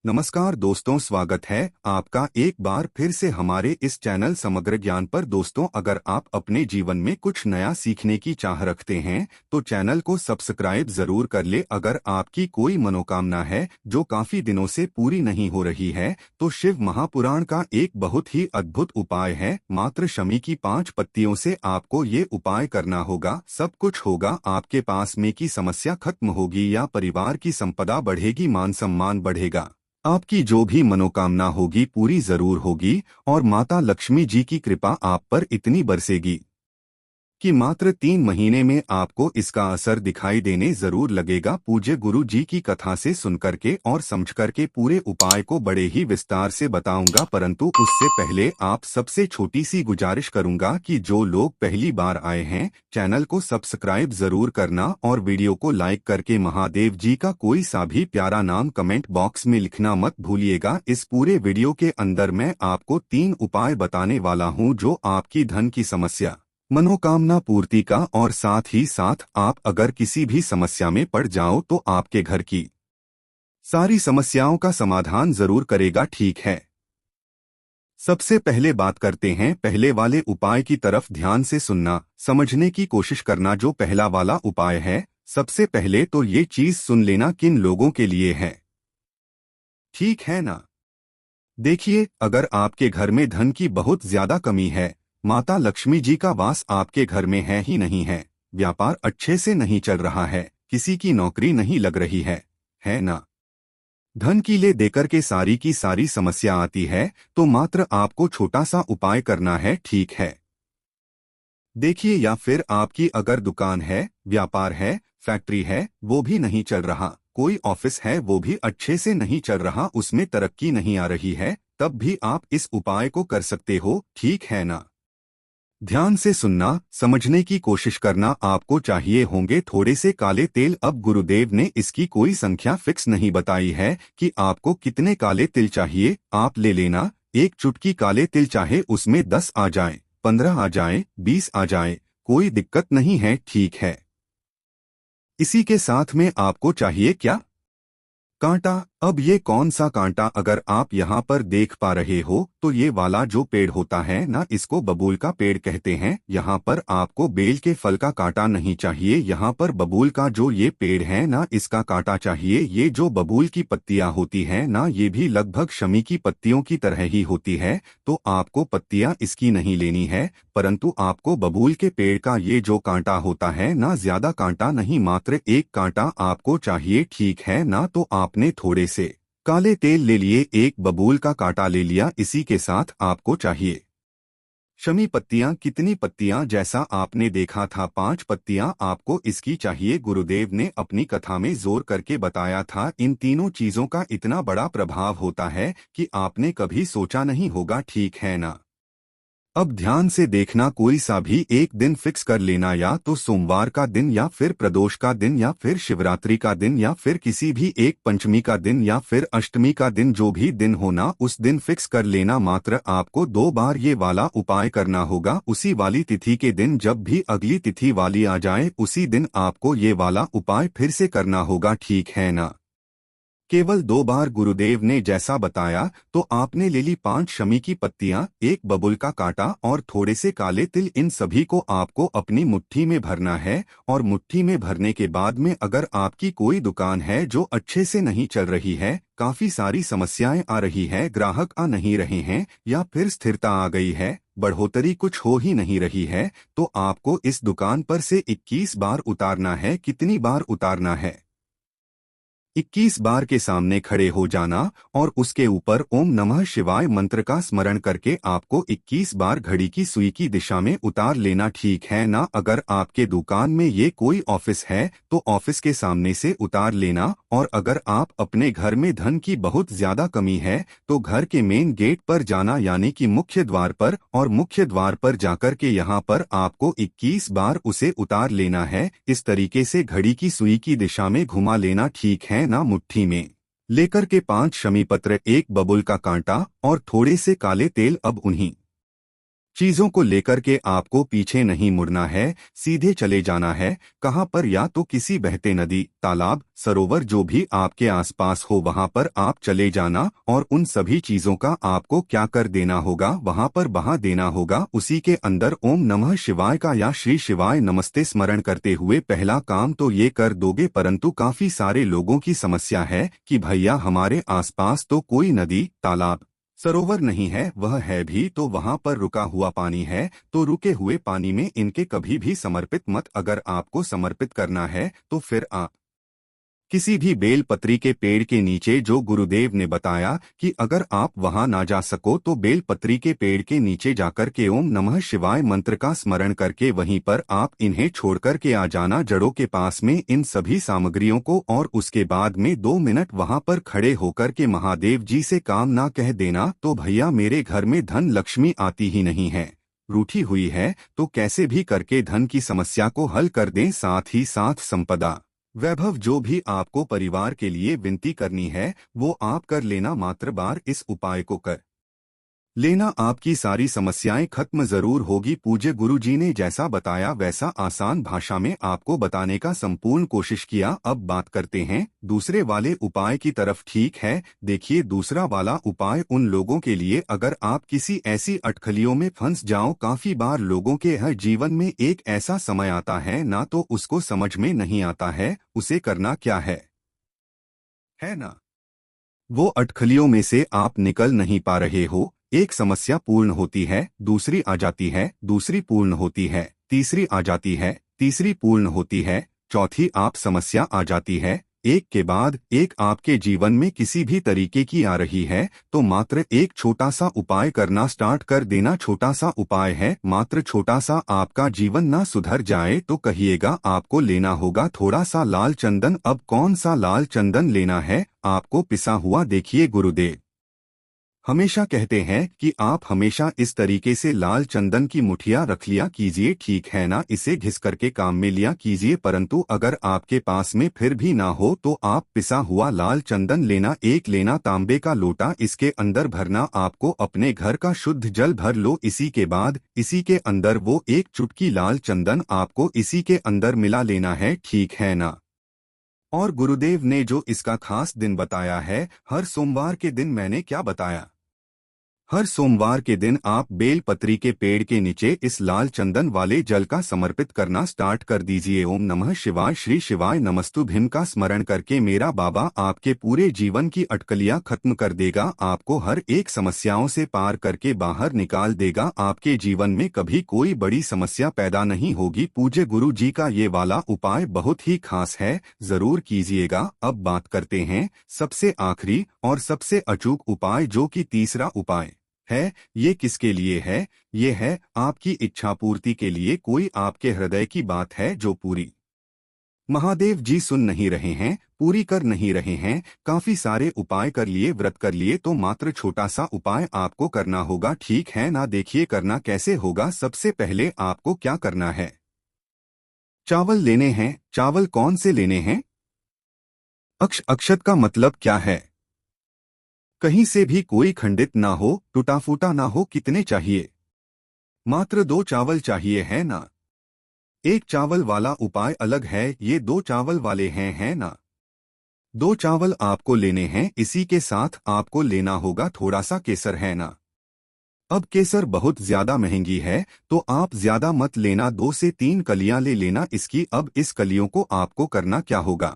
नमस्कार दोस्तों, स्वागत है आपका एक बार फिर से हमारे इस चैनल समग्र ज्ञान पर। दोस्तों, अगर आप अपने जीवन में कुछ नया सीखने की चाह रखते हैं तो चैनल को सब्सक्राइब जरूर कर ले। अगर आपकी कोई मनोकामना है जो काफी दिनों से पूरी नहीं हो रही है तो शिव महापुराण का एक बहुत ही अद्भुत उपाय है। मात्र शमी की 5 पत्तियों से आपको ये उपाय करना होगा, सब कुछ होगा। आपके पास में की समस्या खत्म होगी या परिवार की संपदा बढ़ेगी, मान सम्मान बढ़ेगा। आपकी जो भी मनोकामना होगी पूरी जरूर होगी और माता लक्ष्मी जी की कृपा आप पर इतनी बरसेगी कि मात्र 3 महीने में आपको इसका असर दिखाई देने जरूर लगेगा। पूज्य गुरु जी की कथा से सुनकर के और समझ करके पूरे उपाय को बड़े ही विस्तार से बताऊंगा, परंतु उससे पहले आप सबसे छोटी सी गुजारिश करूंगा कि जो लोग पहली बार आए हैं चैनल को सब्सक्राइब जरूर करना और वीडियो को लाइक करके महादेव जी का कोई सा भी प्यारा नाम कमेंट बॉक्स में लिखना मत भूलिएगा। इस पूरे वीडियो के अंदर मैं आपको 3 उपाय बताने वाला हूं जो आपकी धन की समस्या, मनोकामना पूर्ति का और साथ ही साथ आप अगर किसी भी समस्या में पड़ जाओ तो आपके घर की सारी समस्याओं का समाधान जरूर करेगा। ठीक है, सबसे पहले बात करते हैं पहले वाले उपाय की तरफ। ध्यान से सुनना, समझने की कोशिश करना। जो पहला वाला उपाय है, सबसे पहले तो ये चीज सुन लेना किन लोगों के लिए है, ठीक है ना। देखिए, अगर आपके घर में धन की बहुत ज्यादा कमी है, माता लक्ष्मी जी का वास आपके घर में है ही नहीं है, व्यापार अच्छे से नहीं चल रहा है, किसी की नौकरी नहीं लग रही है ना, धन की ले देकर के सारी की सारी समस्या आती है, तो मात्र आपको छोटा सा उपाय करना है, ठीक है। देखिए, या फिर आपकी अगर दुकान है, व्यापार है, फैक्ट्री है, वो भी नहीं चल रहा, कोई ऑफिस है वो भी अच्छे से नहीं चल रहा, उसमें तरक्की नहीं आ रही है, तब भी आप इस उपाय को कर सकते हो, ठीक है ना। ध्यान से सुनना, समझने की कोशिश करना। आपको चाहिए होंगे थोड़े से काले तेल। अब गुरुदेव ने इसकी कोई संख्या फिक्स नहीं बताई है कि आपको कितने काले तिल चाहिए, आप ले लेना। एक चुटकी काले तिल, चाहे उसमें 10 आ जाए, 15 आ जाए, 20 आ जाए, कोई दिक्कत नहीं है, ठीक है। इसी के साथ में आपको चाहिए क्या, कांटा। अब ये कौन सा कांटा, अगर आप यहाँ पर देख पा रहे हो तो ये वाला जो पेड़ होता है ना, इसको बबूल का पेड़ कहते हैं। यहाँ पर आपको बेल के फल का कांटा नहीं चाहिए, यहाँ पर बबूल का जो ये पेड़ है ना, इसका कांटा चाहिए। ये जो बबूल की पत्तियां होती हैं ना, ये भी लगभग शमी की पत्तियों की तरह ही होती है, तो आपको पत्तियां इसकी नहीं लेनी है, परंतु आपको बबूल के पेड़ का ये जो कांटा होता है ना, ज्यादा कांटा नहीं, मात्र एक कांटा आपको चाहिए, ठीक है ना। तो आपने थोड़े से काले तेल ले लिए, एक बबूल का कांटा ले लिया, इसी के साथ आपको चाहिए शमी पत्तियां। कितनी पत्तियां, जैसा आपने देखा था 5 पत्तियां आपको इसकी चाहिए। गुरुदेव ने अपनी कथा में जोर करके बताया था, इन तीनों चीजों का इतना बड़ा प्रभाव होता है कि आपने कभी सोचा नहीं होगा, ठीक है ना। अब ध्यान से देखना, कोई सा भी एक दिन फिक्स कर लेना, या तो सोमवार का दिन, या फिर प्रदोष का दिन, या फिर शिवरात्रि का दिन, या फिर किसी भी एक पंचमी का दिन, या फिर अष्टमी का दिन, जो भी दिन होना उस दिन फिक्स कर लेना। मात्र आपको 2 बार ये वाला उपाय करना होगा, उसी वाली तिथि के दिन। जब भी अगली तिथि वाली आ जाए उसी दिन आपको ये वाला उपाय फिर से करना होगा, ठीक है ना। केवल 2 बार गुरुदेव ने जैसा बताया, तो आपने ले ली 5 शमी की पत्तियां, एक बबुल का कांटा और थोड़े से काले तिल। इन सभी को आपको अपनी मुट्ठी में भरना है, और मुट्ठी में भरने के बाद में अगर आपकी कोई दुकान है जो अच्छे से नहीं चल रही है, काफी सारी समस्याएं आ रही है, ग्राहक आ नहीं रहे हैं, या फिर स्थिरता आ गई है, बढ़ोतरी कुछ हो ही नहीं रही है, तो आपको इस दुकान पर से 21 बार उतारना है। कितनी बार उतारना है, 21 बार के सामने खड़े हो जाना और उसके ऊपर ओम नमः शिवाय मंत्र का स्मरण करके आपको 21 बार घड़ी की सुई की दिशा में उतार लेना, ठीक है ना। अगर आपके दुकान में ये कोई ऑफिस है तो ऑफिस के सामने से उतार लेना, और अगर आप अपने घर में धन की बहुत ज्यादा कमी है तो घर के मेन गेट पर जाना, यानी कि मुख्य द्वार पर, और मुख्य द्वार पर जाकर के यहाँ पर आपको 21 बार उसे उतार लेना है। इस तरीके से घड़ी की सुई की दिशा में घुमा लेना, ठीक है ना। मुट्ठी में लेकर के 5 शमी पत्र, एक बबुल का कांटा और थोड़े से काले तेल। अब उन्हीं चीजों को लेकर के आपको पीछे नहीं मुड़ना है, सीधे चले जाना है। कहाँ पर? या तो किसी बहते नदी, तालाब, सरोवर जो भी आपके आसपास हो वहां पर आप चले जाना और उन सभी चीजों का आपको क्या कर देना होगा, वहां पर बहा देना होगा। उसी के अंदर ओम नमः शिवाय का या श्री शिवाय नमस्ते स्मरण करते हुए पहला काम तो ये कर दोगे। परंतु काफी सारे लोगों की समस्या है कि भैया हमारे आसपास तो कोई नदी, तालाब, सरोवर नहीं है, वह है भी तो वहां पर रुका हुआ पानी है, तो रुके हुए पानी में इनके कभी भी समर्पित मत। अगर आपको समर्पित करना है तो फिर आप किसी भी बेल पत्री के पेड़ के नीचे, जो गुरुदेव ने बताया कि अगर आप वहां ना जा सको तो बेल पत्री के पेड़ के नीचे जाकर के ओम नमः शिवाय मंत्र का स्मरण करके वहीं पर आप इन्हें छोड़कर के आ जाना, जड़ों के पास में इन सभी सामग्रियों को। और उसके बाद में 2 मिनट वहां पर खड़े होकर के महादेव जी से काम ना कह देना तो भैया मेरे घर में धन लक्ष्मी आती ही नहीं है, रूठी हुई है, तो कैसे भी करके धन की समस्या को हल कर दें। साथ ही साथ संपदा, वैभव जो भी आपको परिवार के लिए विनती करनी है वो आप कर लेना। मात्र बार इस उपाय को कर लेना, आपकी सारी समस्याएं खत्म जरूर होगी। पूज्य गुरु जी ने जैसा बताया वैसा आसान भाषा में आपको बताने का संपूर्ण कोशिश किया। अब बात करते हैं दूसरे वाले उपाय की तरफ। ठीक है, देखिए दूसरा वाला उपाय उन लोगों के लिए अगर आप किसी ऐसी अटकलियों में फंस जाओ। काफी बार लोगों के हर जीवन में एक ऐसा समय आता है ना तो उसको समझ में नहीं आता है उसे करना क्या है ना? वो अटकलियों में से आप निकल नहीं पा रहे हो। एक समस्या पूर्ण होती है, दूसरी आ जाती है, दूसरी पूर्ण होती है, तीसरी आ जाती है, तीसरी पूर्ण होती है, चौथी आप समस्या आ जाती है। एक के बाद एक आपके जीवन में किसी भी तरीके की आ रही है तो मात्र एक छोटा सा उपाय करना स्टार्ट कर देना। छोटा सा उपाय है, मात्र छोटा सा। आपका जीवन ना सुधर जाए तो कहिएगा, आपको लेना होगा थोड़ा सा लाल चंदन। अब कौन सा लाल चंदन लेना है? आपको पिसा हुआ। देखिए गुरुदेव हमेशा कहते हैं कि आप हमेशा इस तरीके से लाल चंदन की मुठिया रख लिया कीजिए, ठीक है ना? इसे घिस करके काम में लिया कीजिए। परंतु अगर आपके पास में फिर भी ना हो तो आप पिसा हुआ लाल चंदन लेना। एक लेना तांबे का लोटा, इसके अंदर भरना आपको अपने घर का शुद्ध जल भर लो। इसी के बाद इसी के अंदर वो एक चुटकी लाल चंदन आपको इसी के अंदर मिला लेना है, ठीक है ना? और गुरुदेव ने जो इसका खास दिन बताया है, हर सोमवार के दिन मैंने क्या बताया, हर सोमवार के दिन आप बेल पत्री के पेड़ के नीचे इस लाल चंदन वाले जल का समर्पित करना स्टार्ट कर दीजिए। ओम नमः शिवाय, श्री शिवाय नमस्तुभ्यं का स्मरण करके मेरा बाबा आपके पूरे जीवन की अटकलियां खत्म कर देगा, आपको हर एक समस्याओं से पार करके बाहर निकाल देगा। आपके जीवन में कभी कोई बड़ी समस्या पैदा नहीं होगी। पूज्य गुरु जी का ये वाला उपाय बहुत ही खास है, जरूर कीजिएगा। अब बात करते हैं सबसे आखिरी और सबसे अचूक उपाय, जो कि तीसरा उपाय है। ये किसके लिए है? ये है आपकी इच्छा पूर्ति के लिए। कोई आपके हृदय की बात है जो पूरी महादेव जी सुन नहीं रहे हैं, पूरी कर नहीं रहे हैं। काफी सारे उपाय कर लिए, व्रत कर लिए, तो मात्र छोटा सा उपाय आपको करना होगा, ठीक है ना? देखिए करना कैसे होगा। सबसे पहले आपको क्या करना है, चावल लेने हैं। चावल कौन से लेने हैं? अक्षत का मतलब क्या है? कहीं से भी कोई खंडित ना हो, टूटा फूटा ना हो। कितने चाहिए? मात्र 2 चावल चाहिए, है ना? एक चावल वाला उपाय अलग है, ये 2 चावल वाले हैं, है ना? 2 चावल आपको लेने हैं। इसी के साथ आपको लेना होगा थोड़ा सा केसर, है ना? अब केसर बहुत ज्यादा महंगी है तो आप ज्यादा मत लेना, 2 से 3 कलियां ले लेना इसकी। अब इस कलियों को आपको करना क्या होगा,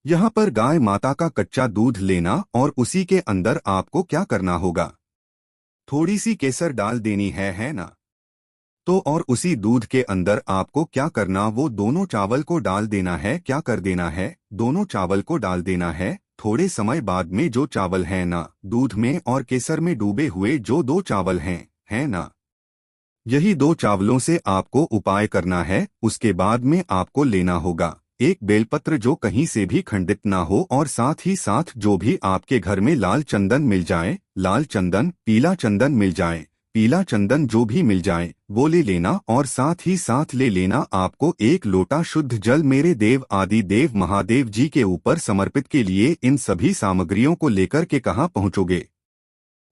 यहाँ पर गाय माता का कच्चा दूध लेना और उसी के अंदर आपको क्या करना होगा, थोड़ी सी केसर डाल देनी है ना? तो और उसी दूध के अंदर आपको क्या करना, वो दोनों चावल को डाल देना है। क्या कर देना है? दोनों चावल को डाल देना है। थोड़े समय बाद में जो चावल है ना, दूध में और केसर में डूबे हुए जो 2 चावल हैं, है ना, यही 2 चावलों से आपको उपाय करना है। उसके बाद में आपको लेना होगा एक बेलपत्र जो कहीं से भी खंडित ना हो, और साथ ही साथ जो भी आपके घर में लाल चंदन मिल जाए, लाल चंदन, पीला चंदन मिल जाए, पीला चंदन जो भी मिल जाए वो ले लेना। और साथ ही साथ ले लेना आपको 1 लोटा शुद्ध जल। मेरे देव आदि देव महादेव जी के ऊपर समर्पित के लिए इन सभी सामग्रियों को लेकर के कहाँ पहुँचोगे?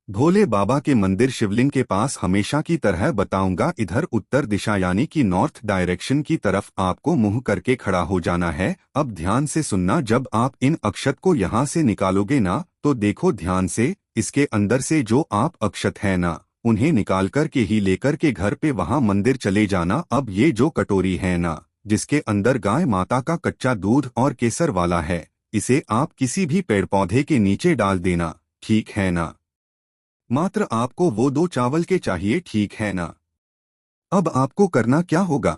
भोले बाबा के मंदिर शिवलिंग के पास हमेशा की तरह बताऊंगा, इधर उत्तर दिशा यानी कि नॉर्थ डायरेक्शन की तरफ आपको मुंह करके खड़ा हो जाना है। अब ध्यान से सुनना, जब आप इन अक्षत को यहाँ से निकालोगे ना, तो देखो ध्यान से, इसके अंदर से जो आप अक्षत है ना, उन्हें निकाल कर के ही लेकर के घर पे वहाँ मंदिर चले जाना। अब ये जो कटोरी है ना, जिसके अंदर गाय माता का कच्चा दूध और केसर वाला है, इसे आप किसी भी पेड़ पौधे के नीचे डाल देना, ठीक है ना। मात्र आपको वो 2 चावल के चाहिए, ठीक है ना। अब आपको करना क्या होगा?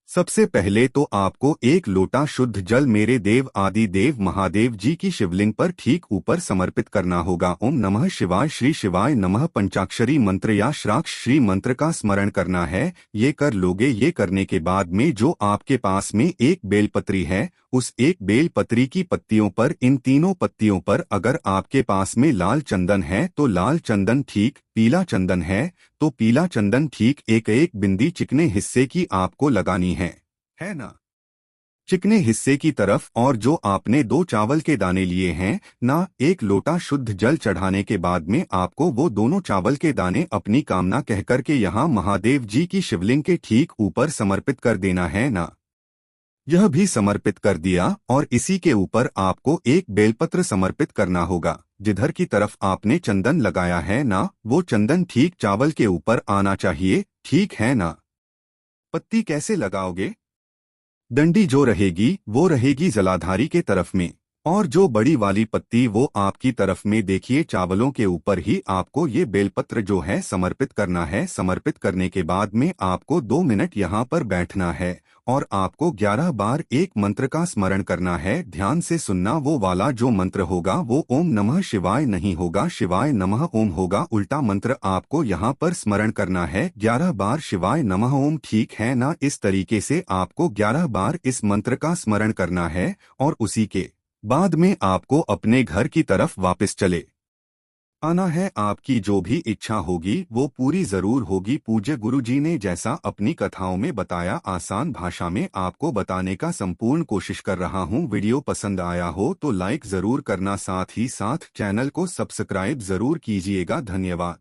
सबसे पहले तो आपको 1 लोटा शुद्ध जल मेरे देव आदि देव महादेव जी की शिवलिंग पर ठीक ऊपर समर्पित करना होगा। ओम नमः शिवाय, श्री शिवाय नमः पंचाक्षरी मंत्र या श्राक्ष श्री मंत्र का स्मरण करना है। ये कर लोगे। ये करने के बाद में जो आपके पास में एक बेलपत्री है, उस एक बेलपत्री की पत्तियों पर, इन तीनों पत्तियों पर अगर आपके पास में लाल चंदन है तो लाल चंदन ठीक, पीला चंदन है तो पीला चंदन ठीक, एक एक बिंदी चिकने हिस्से की आपको लगानी है ना, चिकने हिस्से की तरफ। और जो आपने 2 चावल के दाने लिए हैं ना, 1 लोटा शुद्ध जल चढ़ाने के बाद में आपको वो दोनों चावल के दाने अपनी कामना कहकर के यहाँ महादेव जी की शिवलिंग के ठीक ऊपर समर्पित कर देना है ना। यह भी समर्पित कर दिया और इसी के ऊपर आपको एक बेलपत्र समर्पित करना होगा। जिधर की तरफ आपने चंदन लगाया है ना, वो चंदन ठीक चावल के ऊपर आना चाहिए, ठीक है ना। पत्ती कैसे लगाओगे? डंडी जो रहेगी वो रहेगी जलाधारी के तरफ में, और जो बड़ी वाली पत्ती वो आपकी तरफ में। देखिए, चावलों के ऊपर ही आपको ये बेलपत्र जो है समर्पित करना है। समर्पित करने के बाद में आपको 2 मिनट यहाँ पर बैठना है और आपको 11 बार एक मंत्र का स्मरण करना है। ध्यान से सुनना, वो वाला जो मंत्र होगा वो ओम नमः शिवाय नहीं होगा, शिवाय नमः ओम होगा। उल्टा मंत्र आपको यहाँ पर स्मरण करना है 11 बार, शिवाय नमः ओम, ठीक है ना। इस तरीके से आपको 11 बार इस मंत्र का स्मरण करना है और उसी के बाद में आपको अपने घर की तरफ वापस चले आना है। आपकी जो भी इच्छा होगी वो पूरी जरूर होगी। पूज्य गुरुजी ने जैसा अपनी कथाओं में बताया, आसान भाषा में आपको बताने का संपूर्ण कोशिश कर रहा हूँ। वीडियो पसंद आया हो तो लाइक जरूर करना, साथ ही साथ चैनल को सब्सक्राइब जरूर कीजिएगा। धन्यवाद।